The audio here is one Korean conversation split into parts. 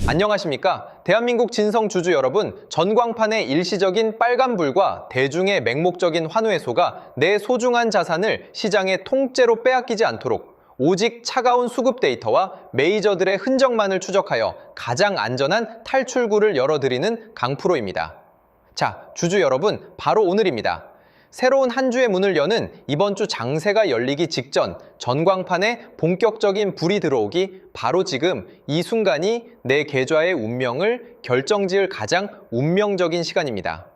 안녕하십니까? 대한민국 진성 주주 여러분, 전광판의 일시적인 빨간불과 대중의 맹목적인 환호해소가 내 소중한 자산을 시장의 통째로 빼앗기지 않도록 오직 차가운 수급 데이터와 메이저들의 흔적만을 추적하여 가장 안전한 탈출구를 열어드리는 강프로입니다. 자, 주주 여러분, 바로 오늘입니다. 새로운 한 주의 문을 여는 이번 주 장세가 열리기 직전 전광판에 본격적인 불이 들어오기 바로 지금 이 순간이 내 계좌의 운명을 결정지을 가장 운명적인 시간입니다.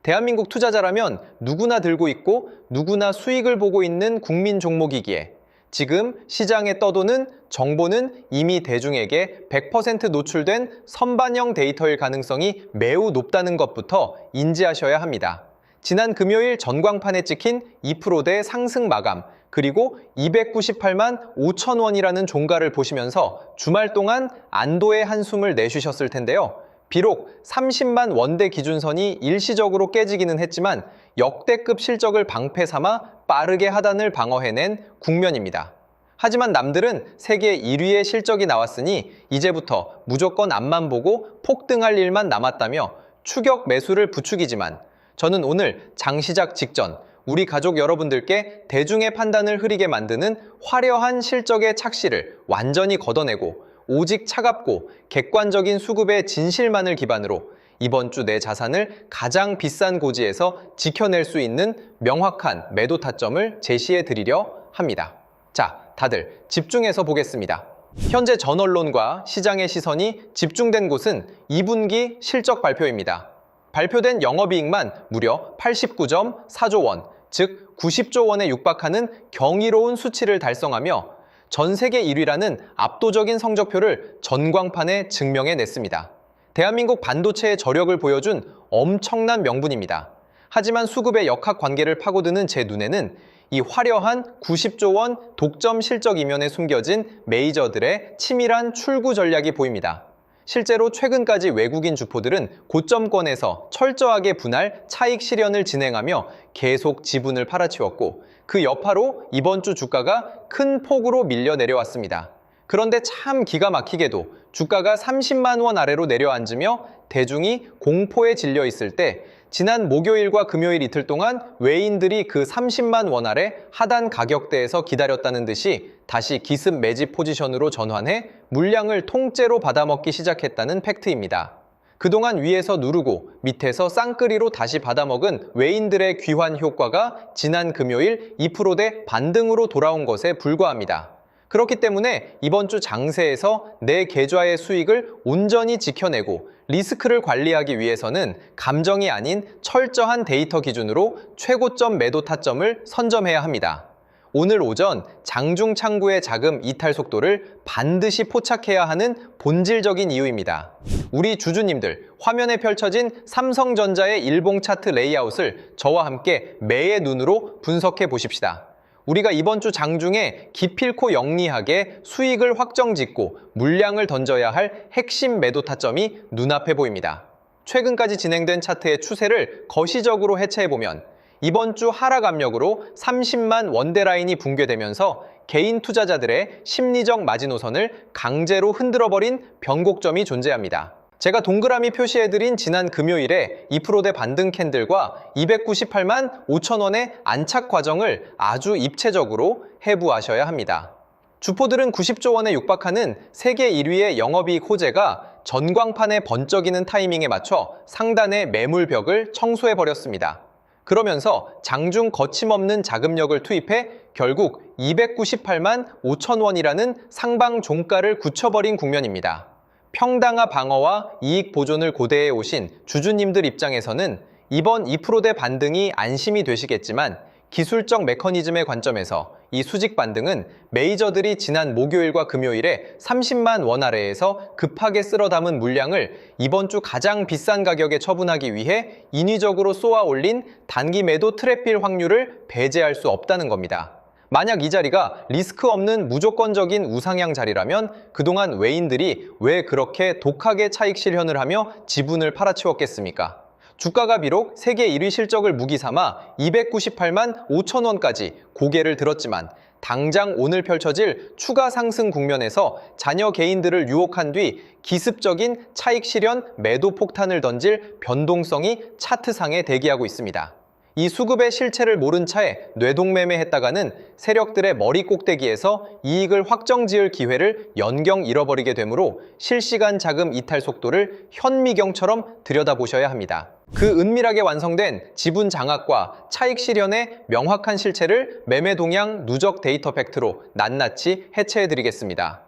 대한민국 투자자라면 누구나 들고 있고 누구나 수익을 보고 있는 국민 종목이기에 지금 시장에 떠도는 정보는 이미 대중에게 100% 노출된 선반영 데이터일 가능성이 매우 높다는 것부터 인지하셔야 합니다. 지난 금요일 전광판에 찍힌 2%대 상승 마감, 그리고 298만 5천 원이라는 종가를 보시면서 주말 동안 안도의 한숨을 내쉬셨을 텐데요. 비록 30만 원대 기준선이 일시적으로 깨지기는 했지만 역대급 실적을 방패 삼아 빠르게 하단을 방어해낸 국면입니다. 하지만 남들은 세계 1위의 실적이 나왔으니 이제부터 무조건 앞만 보고 폭등할 일만 남았다며 추격 매수를 부추기지만 저는 오늘 장 시작 직전 우리 가족 여러분들께 대중의 판단을 흐리게 만드는 화려한 실적의 착시를 완전히 걷어내고 오직 차갑고 객관적인 수급의 진실만을 기반으로 이번 주 내 자산을 가장 비싼 고지에서 지켜낼 수 있는 명확한 매도 타점을 제시해 드리려 합니다. 자, 다들 집중해서 보겠습니다. 현재 전 언론과 시장의 시선이 집중된 곳은 2분기 실적 발표입니다. 발표된 영업이익만 무려 89.4조 원, 즉 90조 원에 육박하는 경이로운 수치를 달성하며 전 세계 1위라는 압도적인 성적표를 전광판에 증명해냈습니다. 대한민국 반도체의 저력을 보여준 엄청난 명분입니다. 하지만 수급의 역학관계를 파고드는 제 눈에는 이 화려한 90조 원 독점 실적 이면에 숨겨진 메이저들의 치밀한 출구 전략이 보입니다. 실제로 최근까지 외국인 주포들은 고점권에서 철저하게 분할 차익 실현을 진행하며 계속 지분을 팔아치웠고 그 여파로 이번 주 주가가 큰 폭으로 밀려 내려왔습니다. 그런데 참 기가 막히게도 주가가 30만 원 아래로 내려앉으며 대중이 공포에 질려 있을 때 지난 목요일과 금요일 이틀 동안 외인들이 그 30만 원 아래 하단 가격대에서 기다렸다는 듯이 다시 기습 매집 포지션으로 전환해 물량을 통째로 받아먹기 시작했다는 팩트입니다. 그동안 위에서 누르고 밑에서 쌍끌이로 다시 받아먹은 외인들의 귀환 효과가 지난 금요일 2%대 반등으로 돌아온 것에 불과합니다. 그렇기 때문에 이번 주 장세에서 내 계좌의 수익을 온전히 지켜내고 리스크를 관리하기 위해서는 감정이 아닌 철저한 데이터 기준으로 최고점 매도 타점을 선점해야 합니다. 오늘 오전 장중 창구의 자금 이탈 속도를 반드시 포착해야 하는 본질적인 이유입니다. 우리 주주님들, 화면에 펼쳐진 삼성전자의 일봉 차트 레이아웃을 저와 함께 매의 눈으로 분석해 보십시다. 우리가 이번 주 장중에 기필코 영리하게 수익을 확정짓고 물량을 던져야 할 핵심 매도 타점이 눈앞에 보입니다. 최근까지 진행된 차트의 추세를 거시적으로 해체해보면 이번 주 하락 압력으로 30만 원대 라인이 붕괴되면서 개인 투자자들의 심리적 마지노선을 강제로 흔들어버린 변곡점이 존재합니다. 제가 동그라미 표시해드린 지난 금요일에 2%대 반등 캔들과 298만 5천 원의 안착 과정을 아주 입체적으로 해부하셔야 합니다. 주포들은 90조 원에 육박하는 세계 1위의 영업이익 호재가 전광판에 번쩍이는 타이밍에 맞춰 상단의 매물벽을 청소해버렸습니다. 그러면서 장중 거침없는 자금력을 투입해 결국 298만 5천 원이라는 상방 종가를 굳혀버린 국면입니다. 평당화 방어와 이익 보존을 고대해 오신 주주님들 입장에서는 이번 2%대 반등이 안심이 되시겠지만 기술적 메커니즘의 관점에서 이 수직 반등은 메이저들이 지난 목요일과 금요일에 30만 원 아래에서 급하게 쓸어 담은 물량을 이번 주 가장 비싼 가격에 처분하기 위해 인위적으로 쏘아 올린 단기 매도 트랩필 확률을 배제할 수 없다는 겁니다. 만약 이 자리가 리스크 없는 무조건적인 우상향 자리라면 그동안 외인들이 왜 그렇게 독하게 차익 실현을 하며 지분을 팔아치웠겠습니까? 주가가 비록 세계 1위 실적을 무기 삼아 298만 5천 원까지 고개를 들었지만 당장 오늘 펼쳐질 추가 상승 국면에서 자녀 개인들을 유혹한 뒤 기습적인 차익 실현 매도 폭탄을 던질 변동성이 차트상에 대기하고 있습니다. 이 수급의 실체를 모른 차에 뇌동매매했다가는 세력들의 머리 꼭대기에서 이익을 확정지을 기회를 연경 잃어버리게 되므로 실시간 자금 이탈 속도를 현미경처럼 들여다보셔야 합니다. 그 은밀하게 완성된 지분 장악과 차익 실현의 명확한 실체를 매매 동향 누적 데이터 팩트로 낱낱이 해체해드리겠습니다.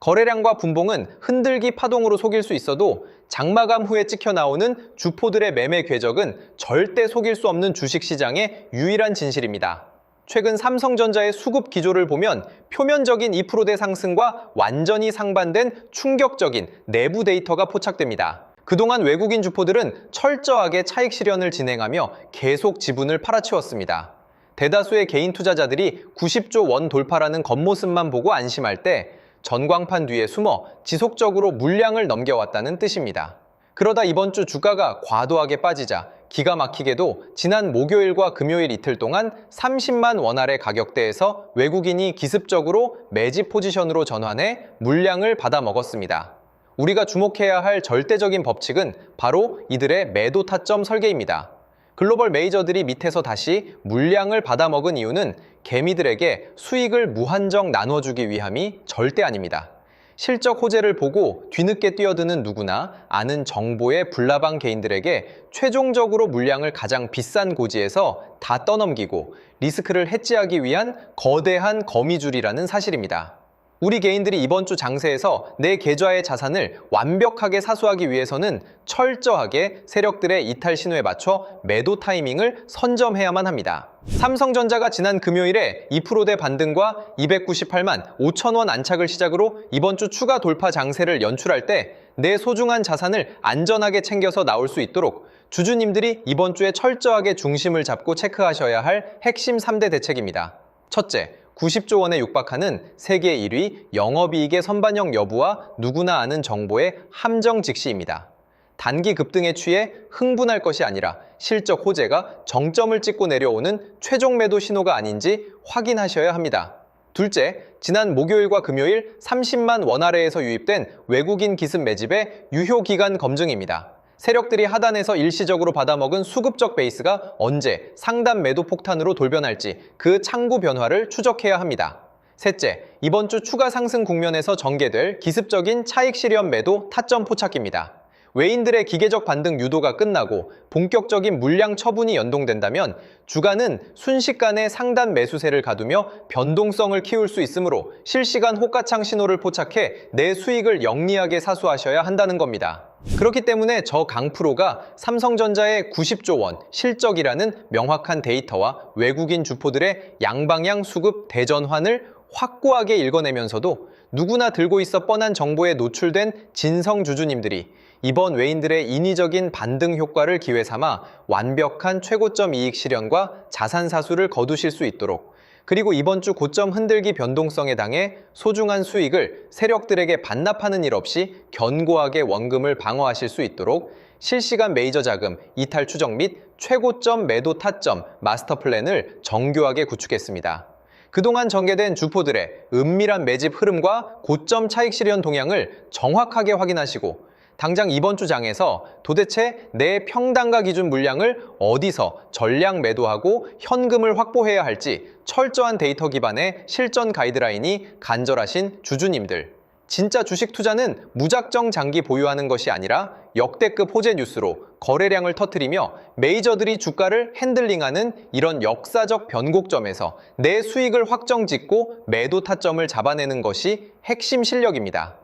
거래량과 분봉은 흔들기 파동으로 속일 수 있어도 장마감 후에 찍혀 나오는 주포들의 매매 궤적은 절대 속일 수 없는 주식시장의 유일한 진실입니다. 최근 삼성전자의 수급 기조를 보면 표면적인 2%대 상승과 완전히 상반된 충격적인 내부 데이터가 포착됩니다. 그동안 외국인 주포들은 철저하게 차익 실현을 진행하며 계속 지분을 팔아치웠습니다. 대다수의 개인 투자자들이 90조 원 돌파라는 겉모습만 보고 안심할 때 전광판 뒤에 숨어 지속적으로 물량을 넘겨왔다는 뜻입니다. 그러다 이번 주 주가가 과도하게 빠지자 기가 막히게도 지난 목요일과 금요일 이틀 동안 30만 원 아래 가격대에서 외국인이 기습적으로 매집 포지션으로 전환해 물량을 받아먹었습니다. 우리가 주목해야 할 절대적인 법칙은 바로 이들의 매도 타점 설계입니다. 글로벌 메이저들이 밑에서 다시 물량을 받아먹은 이유는 개미들에게 수익을 무한정 나눠주기 위함이 절대 아닙니다. 실적 호재를 보고 뒤늦게 뛰어드는 누구나 아는 정보의 불나방 개인들에게 최종적으로 물량을 가장 비싼 고지에서 다 떠넘기고 리스크를 해지하기 위한 거대한 거미줄이라는 사실입니다. 우리 개인들이 이번 주 장세에서 내 계좌의 자산을 완벽하게 사수하기 위해서는 철저하게 세력들의 이탈 신호에 맞춰 매도 타이밍을 선점해야만 합니다. 삼성전자가 지난 금요일에 2%대 반등과 298만 5천 원 안착을 시작으로 이번 주 추가 돌파 장세를 연출할 때 내 소중한 자산을 안전하게 챙겨서 나올 수 있도록 주주님들이 이번 주에 철저하게 중심을 잡고 체크하셔야 할 핵심 3대 대책입니다. 첫째, 90조 원에 육박하는 세계 1위 영업이익의 선반영 여부와 누구나 아는 정보의 함정 직시입니다. 단기 급등에 취해 흥분할 것이 아니라 실적 호재가 정점을 찍고 내려오는 최종 매도 신호가 아닌지 확인하셔야 합니다. 둘째, 지난 목요일과 금요일 30만 원 아래에서 유입된 외국인 기습 매집의 유효기간 검증입니다. 세력들이 하단에서 일시적으로 받아먹은 수급적 베이스가 언제 상단 매도 폭탄으로 돌변할지 그 창구 변화를 추적해야 합니다. 셋째, 이번 주 추가 상승 국면에서 전개될 기습적인 차익 실현 매도 타점 포착입니다. 외인들의 기계적 반등 유도가 끝나고 본격적인 물량 처분이 연동된다면 주가는 순식간에 상단 매수세를 가두며 변동성을 키울 수 있으므로 실시간 호가창 신호를 포착해 내 수익을 영리하게 사수하셔야 한다는 겁니다. 그렇기 때문에 저 강프로가 삼성전자의 90조 원 실적이라는 명확한 데이터와 외국인 주포들의 양방향 수급 대전환을 확고하게 읽어내면서도 누구나 들고 있어 뻔한 정보에 노출된 진성 주주님들이 이번 외인들의 인위적인 반등 효과를 기회 삼아 완벽한 최고점 이익 실현과 자산 사수를 거두실 수 있도록, 그리고 이번 주 고점 흔들기 변동성에 당해 소중한 수익을 세력들에게 반납하는 일 없이 견고하게 원금을 방어하실 수 있도록 실시간 메이저 자금, 이탈 추적 및 최고점 매도 타점 마스터 플랜을 정교하게 구축했습니다. 그동안 전개된 주포들의 은밀한 매집 흐름과 고점 차익 실현 동향을 정확하게 확인하시고 당장 이번 주 장에서 도대체 내 평단가 기준 물량을 어디서 전량 매도하고 현금을 확보해야 할지 철저한 데이터 기반의 실전 가이드라인이 간절하신 주주님들. 진짜 주식 투자는 무작정 장기 보유하는 것이 아니라 역대급 호재 뉴스로 거래량을 터뜨리며 메이저들이 주가를 핸들링하는 이런 역사적 변곡점에서 내 수익을 확정짓고 매도 타점을 잡아내는 것이 핵심 실력입니다.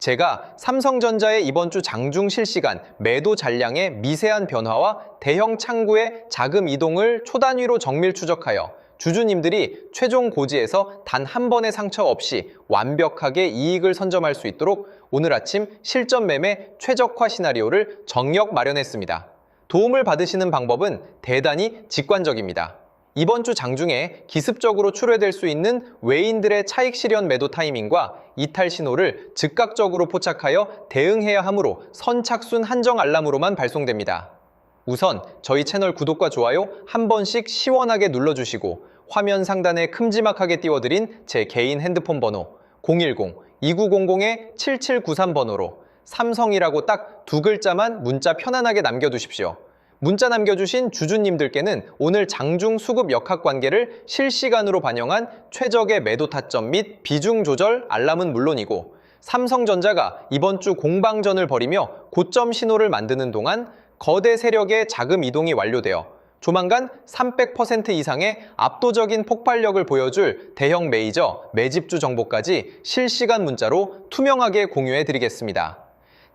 제가 삼성전자의 이번 주 장중 실시간 매도 잔량의 미세한 변화와 대형 창구의 자금 이동을 초단위로 정밀 추적하여 주주님들이 최종 고지에서 단 한 번의 상처 없이 완벽하게 이익을 선점할 수 있도록 오늘 아침 실전 매매 최적화 시나리오를 정력 마련했습니다. 도움을 받으시는 방법은 대단히 직관적입니다. 이번 주 장중에 기습적으로 출회될 수 있는 외인들의 차익 실현 매도 타이밍과 이탈 신호를 즉각적으로 포착하여 대응해야 하므로 선착순 한정 알람으로만 발송됩니다. 우선 저희 채널 구독과 좋아요 한 번씩 시원하게 눌러주시고 화면 상단에 큼지막하게 띄워드린 제 개인 핸드폰 번호 010-2900-7793번호로 삼성이라고 딱 두 글자만 문자 편안하게 남겨두십시오. 문자 남겨주신 주주님들께는 오늘 장중 수급 역학관계를 실시간으로 반영한 최적의 매도 타점 및 비중 조절 알람은 물론이고, 삼성전자가 이번 주 공방전을 벌이며 고점 신호를 만드는 동안 거대 세력의 자금 이동이 완료되어 조만간 300% 이상의 압도적인 폭발력을 보여줄 대형 메이저 매집주 정보까지 실시간 문자로 투명하게 공유해 드리겠습니다.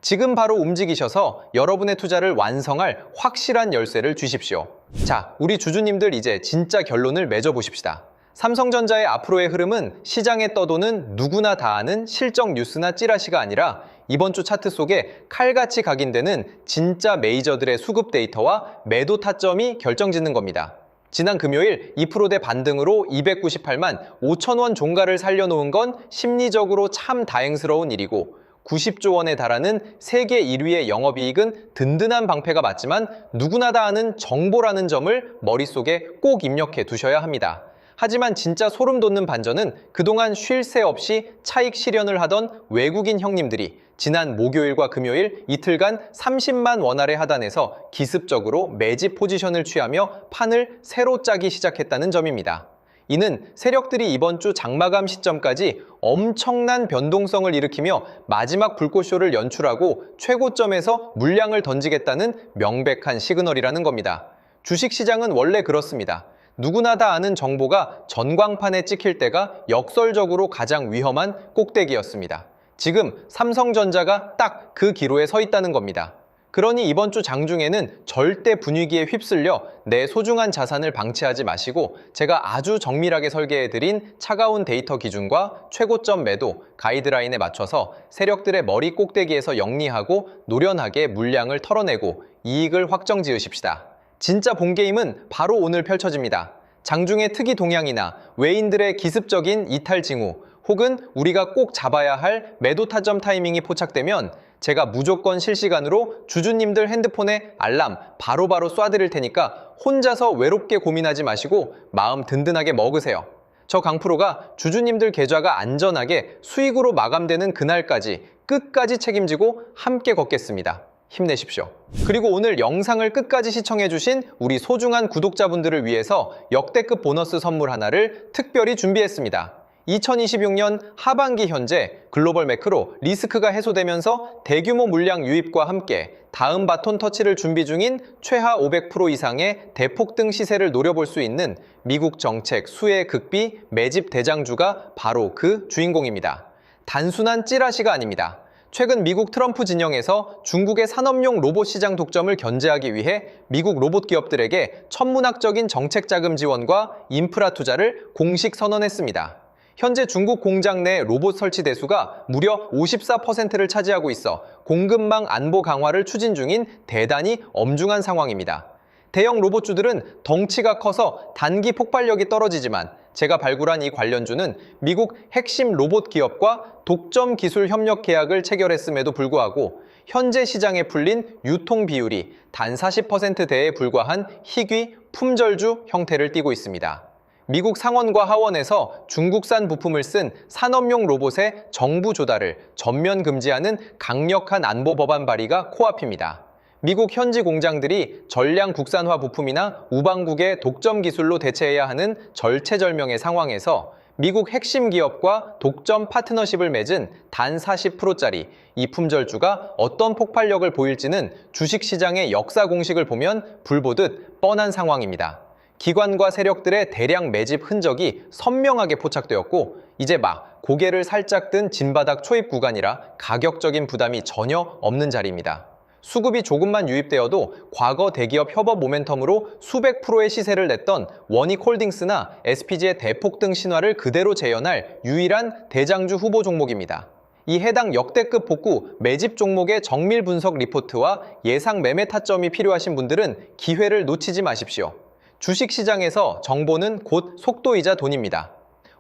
지금 바로 움직이셔서 여러분의 투자를 완성할 확실한 열쇠를 쥐십시오. 자, 우리 주주님들 이제 진짜 결론을 맺어보십시다. 삼성전자의 앞으로의 흐름은 시장에 떠도는 누구나 다 아는 실적 뉴스나 찌라시가 아니라 이번 주 차트 속에 칼같이 각인되는 진짜 메이저들의 수급 데이터와 매도 타점이 결정짓는 겁니다. 지난 금요일 2%대 반등으로 298만 5천 원 종가를 살려놓은 건 심리적으로 참 다행스러운 일이고, 90조 원에 달하는 세계 1위의 영업이익은 든든한 방패가 맞지만 누구나 다 아는 정보라는 점을 머릿속에 꼭 입력해 두셔야 합니다. 하지만 진짜 소름 돋는 반전은 그동안 쉴 새 없이 차익 실현을 하던 외국인 형님들이 지난 목요일과 금요일 이틀간 30만 원 아래 하단에서 기습적으로 매집 포지션을 취하며 판을 새로 짜기 시작했다는 점입니다. 이는 세력들이 이번 주 장마감 시점까지 엄청난 변동성을 일으키며 마지막 불꽃쇼를 연출하고 최고점에서 물량을 던지겠다는 명백한 시그널이라는 겁니다. 주식시장은 원래 그렇습니다. 누구나 다 아는 정보가 전광판에 찍힐 때가 역설적으로 가장 위험한 꼭대기였습니다. 지금 삼성전자가 딱 그 기로에 서 있다는 겁니다. 그러니 이번 주 장중에는 절대 분위기에 휩쓸려 내 소중한 자산을 방치하지 마시고, 제가 아주 정밀하게 설계해드린 차가운 데이터 기준과 최고점 매도, 가이드라인에 맞춰서 세력들의 머리 꼭대기에서 영리하고 노련하게 물량을 털어내고 이익을 확정 지으십시다. 진짜 본게임은 바로 오늘 펼쳐집니다. 장중의 특이 동향이나 외인들의 기습적인 이탈 징후, 혹은 우리가 꼭 잡아야 할 매도 타점 타이밍이 포착되면 제가 무조건 실시간으로 주주님들 핸드폰에 알람 바로바로 쏴드릴 테니까 혼자서 외롭게 고민하지 마시고 마음 든든하게 먹으세요. 저 강프로가 주주님들 계좌가 안전하게 수익으로 마감되는 그날까지 끝까지 책임지고 함께 걷겠습니다. 힘내십시오. 그리고 오늘 영상을 끝까지 시청해주신 우리 소중한 구독자분들을 위해서 역대급 보너스 선물 하나를 특별히 준비했습니다. 2026년 하반기 현재 글로벌 매크로 리스크가 해소되면서 대규모 물량 유입과 함께 다음 바톤 터치를 준비 중인 최하 500% 이상의 대폭등 시세를 노려볼 수 있는 미국 정책 수혜 극비 매집 대장주가 바로 그 주인공입니다. 단순한 찌라시가 아닙니다. 최근 미국 트럼프 진영에서 중국의 산업용 로봇 시장 독점을 견제하기 위해 미국 로봇 기업들에게 천문학적인 정책 자금 지원과 인프라 투자를 공식 선언했습니다. 현재 중국 공장 내 로봇 설치 대수가 무려 54%를 차지하고 있어 공급망 안보 강화를 추진 중인 대단히 엄중한 상황입니다. 대형 로봇주들은 덩치가 커서 단기 폭발력이 떨어지지만 제가 발굴한 이 관련주는 미국 핵심 로봇 기업과 독점 기술 협력 계약을 체결했음에도 불구하고 현재 시장에 풀린 유통 비율이 단 40%대에 불과한 희귀 품절주 형태를 띠고 있습니다. 미국 상원과 하원에서 중국산 부품을 쓴 산업용 로봇의 정부 조달을 전면 금지하는 강력한 안보 법안 발의가 코앞입니다. 미국 현지 공장들이 전량 국산화 부품이나 우방국의 독점 기술로 대체해야 하는 절체절명의 상황에서 미국 핵심 기업과 독점 파트너십을 맺은 단 40%짜리 이 품절주가 어떤 폭발력을 보일지는 주식시장의 역사 공식을 보면 불보듯 뻔한 상황입니다. 기관과 세력들의 대량 매집 흔적이 선명하게 포착되었고 이제 막 고개를 살짝 든 진바닥 초입 구간이라 가격적인 부담이 전혀 없는 자리입니다. 수급이 조금만 유입되어도 과거 대기업 협업 모멘텀으로 수백 프로의 시세를 냈던 원익홀딩스나 SPG의 대폭등 신화를 그대로 재현할 유일한 대장주 후보 종목입니다. 이 해당 역대급 복구 매집 종목의 정밀 분석 리포트와 예상 매매 타점이 필요하신 분들은 기회를 놓치지 마십시오. 주식시장에서 정보는 곧 속도이자 돈입니다.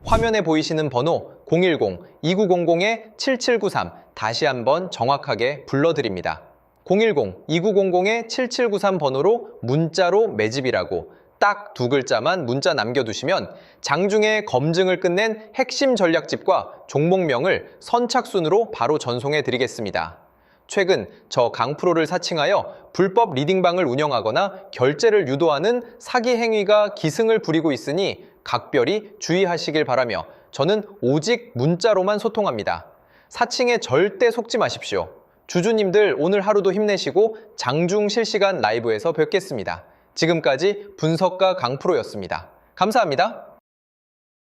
화면에 보이시는 번호 010-2900-7793 다시 한번 정확하게 불러드립니다. 010-2900-7793 번호로 문자로 매집이라고 딱 두 글자만 문자 남겨두시면 장중에 검증을 끝낸 핵심 전략집과 종목명을 선착순으로 바로 전송해 드리겠습니다. 최근 저 강프로를 사칭하여 불법 리딩방을 운영하거나 결제를 유도하는 사기 행위가 기승을 부리고 있으니 각별히 주의하시길 바라며 저는 오직 문자로만 소통합니다. 사칭에 절대 속지 마십시오. 주주님들 오늘 하루도 힘내시고 장중 실시간 라이브에서 뵙겠습니다. 지금까지 분석가 강프로였습니다. 감사합니다.